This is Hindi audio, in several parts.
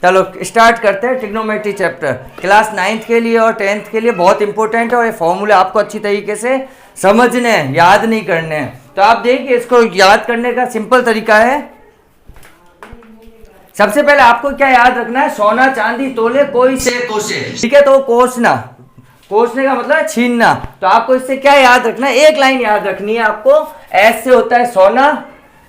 चलो स्टार्ट करते हैं ट्रिग्नोमेट्री चैप्टर। क्लास 9th के लिए और 10th के लिए बहुत इंपॉर्टेंट है और ये फॉर्मूले आपको अच्छी तरीके से समझने हैं, याद नहीं करने हैं। तो आप देखिए इसको याद करने का सिंपल तरीका है। सबसे पहले आपको क्या याद रखना है, सोना चांदी तोले कोई से कोसे, ठीक है। तो कोसना, कोसने का मतलब है छीनना। तो आपको इससे क्या याद रखना है, एक लाइन याद रखनी है आपको। एस से होता है सोना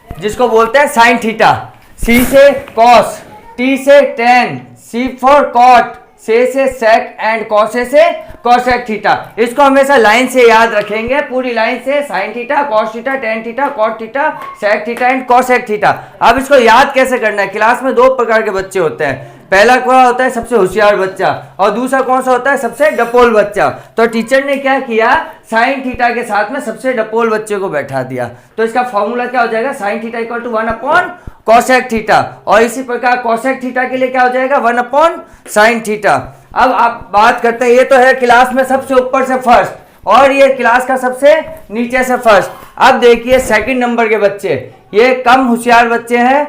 जिसको बोलते हैं साइन थीटा, सी से कॉस, टी से टेन, सी फॉर कॉट, से सेक एंड कॉसे से कॉसेक थीटा। इसको हमेशा लाइन से याद रखेंगे, पूरी लाइन से, sine theta, cos theta, tan theta, cot theta, sec theta and cosec theta. अब इसको याद कैसे करना है, क्लास में दो प्रकार के बच्चे होते हैं। पहला कौन होता है, सबसे होशियार बच्चा, और दूसरा कौन सा होता है, सबसे डपोल बच्चा। तो टीचर ने क्या किया, साइन थीटा के साथ में सबसे डपोल बच्चे को बैठा दिया। तो इसका फॉर्मूला क्या हो जाएगा, sine theta equal to 1 upon cosec theta, और इसी प्रकार कॉसेक थीटा के लिए क्या हो जाएगा, 1 अपॉन साइन थीटा। अब आप बात करते हैं, ये तो है क्लास में सबसे ऊपर से फर्स्ट, और ये क्लास का सबसे नीचे से फर्स्ट। अब देखिए सेकंड नंबर के बच्चे, ये कम होशियार बच्चे हैं।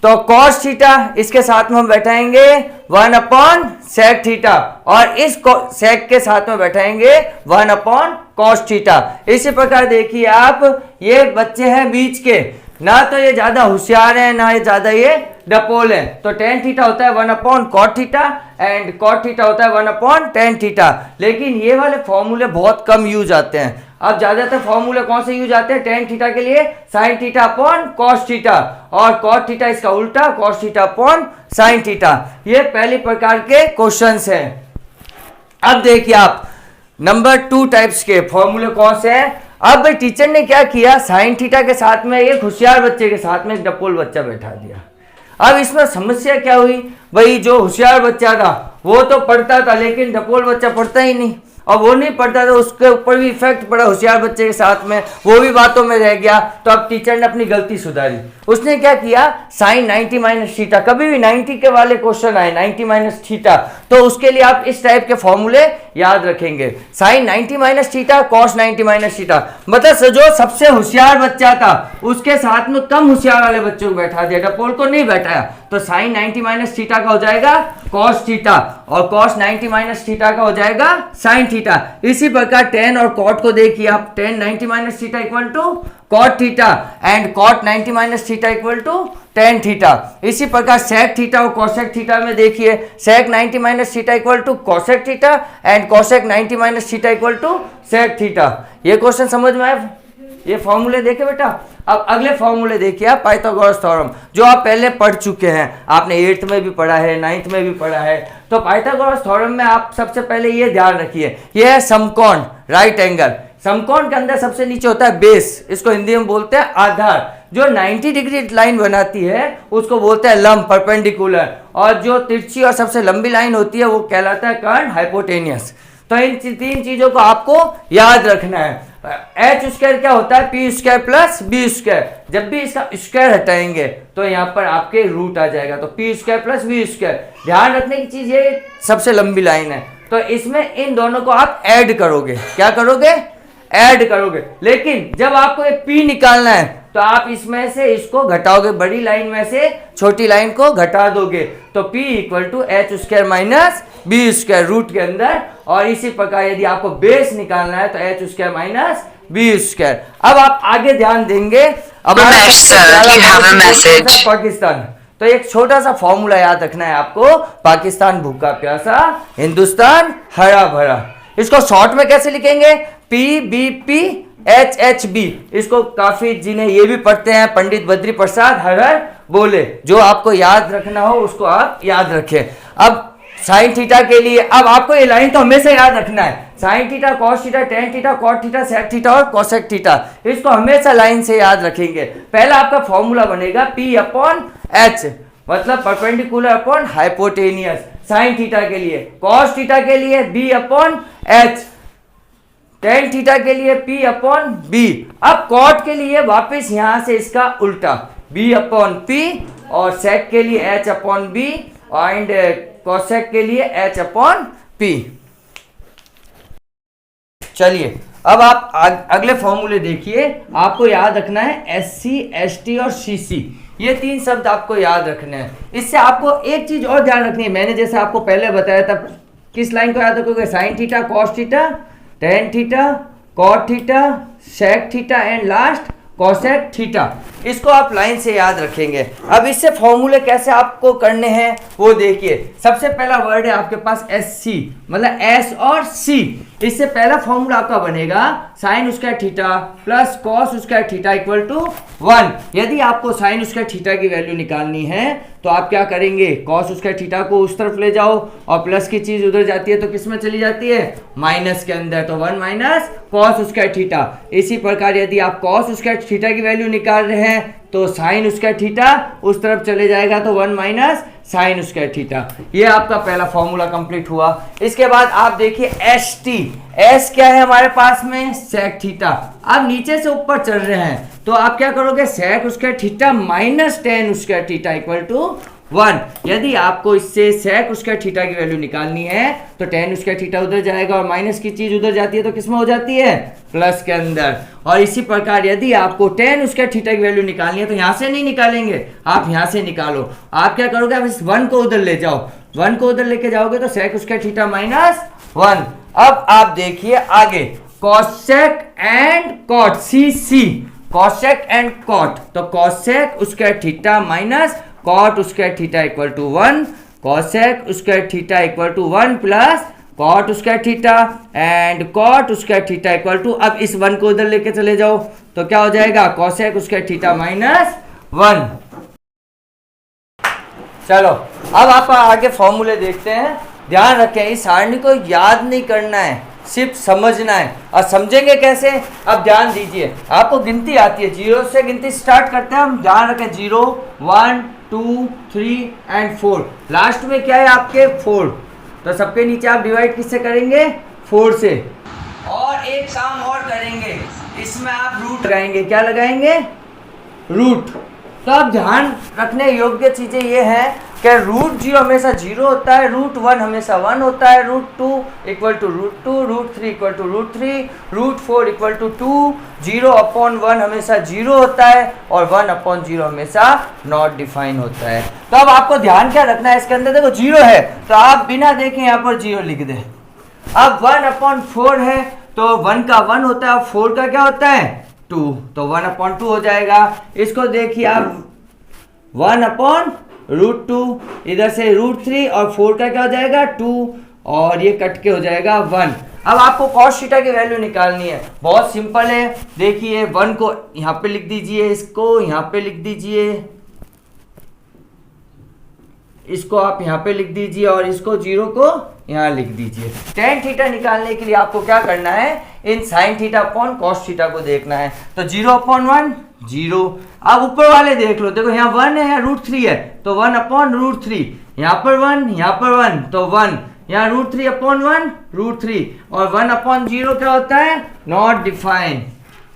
तो कॉस थीटा इसके साथ में हम बैठाएंगे 1 अपॉन सेक थीटा, और इस सेक के साथ में बैठाएंगे 1 अपॉन कॉस थीटा। इसी प्रकार देखिए आप, ये बच्चे हैं बीच के, ना तो ये ज्यादा होशियार है ना ये ज्यादा ये डपोल है। तो टेन थीटा होता है 1 upon cot theta and cot theta होता है 1 अपॉन टेन थीटा। लेकिन ये वाले फॉर्मूले बहुत कम यूज आते हैं। अब ज्यादातर फॉर्मूले कौन से यूज आते हैं, टेन थीटा के लिए sign theta upon cos theta, और कॉट थीटा इसका उल्टा cos theta upon sine theta. ये पहली प्रकार के क्वेश्चंस हैं। अब देखिए आप, नंबर 2 टाइप्स के फॉर्मूले कौन से हैं। अब टीचर ने क्या किया, साइन थीटा के साथ में एक होशियार बच्चे के साथ में एक डपोल बच्चा बैठा दिया। अब इसमें समस्या क्या हुई, भाई जो होशियार बच्चा था वो तो पढ़ता था, लेकिन डपोल बच्चा पढ़ता ही नहीं, और वो नहीं पढ़ता था, उसके ऊपर भी इफेक्ट पड़ा होशियार बच्चे के साथ में, वो भी बातों में रह गया। तो अब टीचर ने अपनी गलती सुधारी। उसने क्या किया, साइन 90 माइनस थीटा, कभी भी 90 के वाले क्वेश्चन आए 90 माइनस थीटा, तो उसके लिए आप इस टाइप के फॉर्मूले याद रखेंगे। Sine 90 minus theta, cos 90 minus theta, मतलब जो सबसे होशियार बच्चा था उसके साथ में कम होशियार वाले बच्चों को बैठा दिया, डपोल को नहीं बैठाया। तो साइन 90 माइनस थीटा का हो जाएगा कॉस थीटा, और कॉस 90 माइनस थीटा का हो जाएगा साइन थीटा। इसी प्रकार टेन और कॉट को देखिए आप, tan 90 minus theta equal to cot theta and cot 90 minus theta equal to tan theta. इसी प्रकार सेक थीटा और कॉसेक थीटा में देखिए, sec 90 minus theta equal to cosec theta and cosec 90 minus theta equal to sec theta. ये क्वेश्चन समझ में आए, ये फॉर्मूले देखे बेटा। अब अगले फॉर्मूले देखिए आप, पाइथागोरस थ्योरम, जो आप पहले पढ़ चुके हैं, आपने 8th में भी पढ़ा है, 9th में भी पढ़ा है। तो पाइथागोरस थ्योरम में आप सबसे पहले ये ध्यान रखिए, ये है समकोण, राइट एंगल। समकोण के अंदर सबसे नीचे होता है बेस, इसको हिंदी में बोलते हैं आधार। जो 90 डिग्री लाइन बनाती है उसको बोलते हैं लंब, परपेंडिकुलर, और जो तिरछी और सबसे लंबी लाइन होती है वो कहलाता है कर्ण, हाइपोटेनियस। तो इन 3 चीजों को आपको याद रखना है। एच स्क्वायर क्या होता है, P square plus B square. जब भी इसका स्क्वायर हटाएंगे तो यहाँ पर आपके रूट आ जाएगा, तो P square plus B square. ध्यान रखने की चीज ये सबसे लंबी लाइन है, तो इसमें इन दोनों को आप ऐड करोगे। क्या करोगे, ऐड करोगे। लेकिन जब आपको एक पी निकालना है तो आप इसमें से इसको घटाओगे, बड़ी लाइन में से छोटी लाइन को घटा दोगे, तो P equal to H square minus B square root के अंदर। और इसी प्रकार यदि आपको बेस निकालना है तो H square minus B square. अब आप आगे ध्यान देंगे, अब पाकिस्तान, तो एक छोटा सा फॉर्मूला याद रखना है आपको, पाकिस्तान भूखा प्यासा, हिंदुस्तान हरा भरा। इसको शॉर्ट में कैसे लिखेंगे, P B P H H B. इसको काफी जिन्हें ये भी पढ़ते हैं, पंडित बद्री प्रसाद हर हर बोले। जो आपको याद रखना हो उसको आप याद रखें। अब साइन थीटा के लिए, अब आपको ये लाइन तो हमेशा याद रखना है, sine theta, cos theta, tan theta, cot theta, sec theta और कॉसेक थीटा, इसको हमेशा लाइन से याद रखेंगे। पहला आपका फॉर्मूला बनेगा P अपॉन एच, मतलब perpendicular upon hypotenuse, sine theta के लिए, कॉस थीटा के लिए B upon H, tan theta के लिए P अपॉन बी। अब कॉट के लिए वापस यहां से इसका उल्टा, B अपॉन P, और सेक के लिए H upon B, and cosec के लिए H अपॉन P। चलिए अब आप अगले फॉर्मूले देखिए, आपको याद रखना है SC, ST और CC। ये 3 शब्द आपको याद रखने हैं। इससे आपको एक चीज और ध्यान रखनी है, मैंने जैसे आपको पहले बताया था, किस लाइन को याद रखोगे, sine theta, cos theta, tan theta, cot theta, sec theta and last cosec theta. इसको आप लाइन से याद रखेंगे। अब इससे फॉर्मूले कैसे आपको करने हैं वो देखिए। सबसे पहला वर्ड है आपके पास एस सी, मतलब एस और सी। इससे पहला फॉर्मूला आपका बनेगा sine square theta plus cos square theta equal to 1। यदि आपको साइन स्क्वायर थीटा की वैल्यू निकालनी है तो आप क्या करेंगे, कॉस स्क्वायर थीटा को उस तरफ ले जाओ और प्लस की चीज उधर जाती है तो किस में चली जाती है, माइनस के अंदर, तो 1 माइनस कॉस स्क्वायर थीटा। इसी प्रकार यदि आप कॉस स्क्वायर थीटा की वैल्यू निकाल रहे हैं तो साइन स्क्वायर थीटा उस तरफ चले जाएगा तो 1 माइनस साइन स्क्वायर थीटा। ये आपका पहला फॉर्मूला कंप्लीट हुआ। इसके बाद आप देखिए एस टी, एस क्या है हमारे पास में, सेक थीटा। आप नीचे से ऊपर चल रहे हैं तो आप क्या करोगे, sec square theta minus tan square theta equal to 1। यदि आपको इससे सेक स्क्वायर थीटा की वैल्यू निकालनी है तो टेन स्क्वायर थीटा उधर जाएगा और माइनस की चीज उधर जाती है तो किसमें हो जाती है, प्लस के अंदर। और इसी प्रकार यदि आपको टेन स्क्वायर थीटा की वैल्यू निकालनी है तो यहां से नहीं निकालेंगे, आप यहां से निकालो। आप क्या करोगे, आप इस 1 को उधर ले जाओ, 1 को उधर लेके जाओगे तो सेक स्क्वायर थीटा माइनस 1। अब आप देखिए आगे, cosec and cot, see see, cosec and cot, तो cosec square theta minus cot square theta equal to 1, cosec square theta equal to 1 plus cot square theta and cot square theta equal to, अब इस 1 को उधर लेके चले जाओ तो क्या हो जाएगा, कॉसेक स्क्वायर थीटा माइनस 1। चलो अब आप आगे फॉर्मूले देखते हैं। ध्यान रखें, इस सारणी को याद नहीं करना है, सिर्फ समझना है। और समझेंगे कैसे, अब ध्यान दीजिए, आपको गिनती आती है, 0 से गिनती स्टार्ट करते हैं हम। ध्यान रखें, 0 1 2 3 एंड 4, लास्ट में क्या है आपके 4, तो सबके नीचे आप डिवाइड किससे करेंगे, 4 से। और एक काम और करेंगे, इसमें आप रूट लगाएंगे, क्या लगाएंगे, रूट। तो अब ध्यान रखने योग्य चीजें ये हैं कि रूट 0 हमेशा 0 होता है, रूट 1 हमेशा 1 होता है, root 2 equal to root 2, root 3 equal to root 3, root 4 equal to 2, 0/1 हमेशा 0 होता है और 1/0 हमेशा नॉट डिफाइन होता है। तो अब आपको ध्यान क्या रखना है, इसके अंदर देखो 0 है तो आप बिना देखे यहाँ पर 0 लिख दे। अब 1/4 है तो 1 का 1 होता है और 4 का क्या होता है 2, तो 1/2 हो जाएगा। इसको देखिए आप 1/√2, इधर से √3 और 4 का क्या हो जाएगा 2 और ये कट के हो जाएगा 1। अब आपको कॉस थीटा की वैल्यू निकालनी है, बहुत सिंपल है। देखिए 1 को यहाँ पे लिख दीजिए, इसको यहाँ पे लिख दीजिए, इसको आप यहाँ पे लिख दीजिए और इसको 0 को यहाँ लिख दीजिए। टेन थीटा निकालने के लिए आपको क्या करना है, इन sine theta upon cos theta को देखना है। तो 0/1 0। अब ऊपर वाले देख लो, देखो यहाँ 1 है, यहाँ √3 है तो 1/√3, यहाँ पर 1, यहाँ पर 1 तो 1, यहाँ √3/1 √3 और 1/0 क्या होता है, नॉट डिफाइन।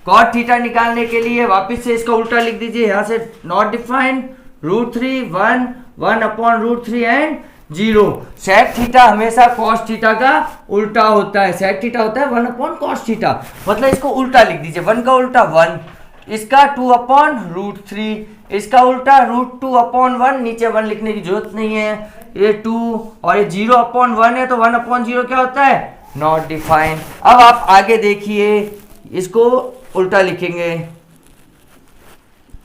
कॉट थीटा निकालने के लिए वापस से इसका उल्टा लिख दीजिए, यहाँ से not define, √3 1 1/√3 and 0। Sec theta हमेशा कॉस थीटा का उल्टा होता है, सेक थीटा होता है 1/cos थीटा, मतलब इसको उल्टा लिख दीजिए, 1 का उल्टा 1, इसका 2/√3, इसका उल्टा √2/1, नीचे 1 लिखने की जरूरत नहीं है, ये 2 और ये 0/1 है तो 1/0 क्या होता है, नॉट डिफाइन। अब आप आगे देखिए, इसको उल्टा लिखेंगे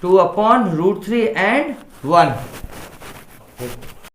2/√3 एंड 1।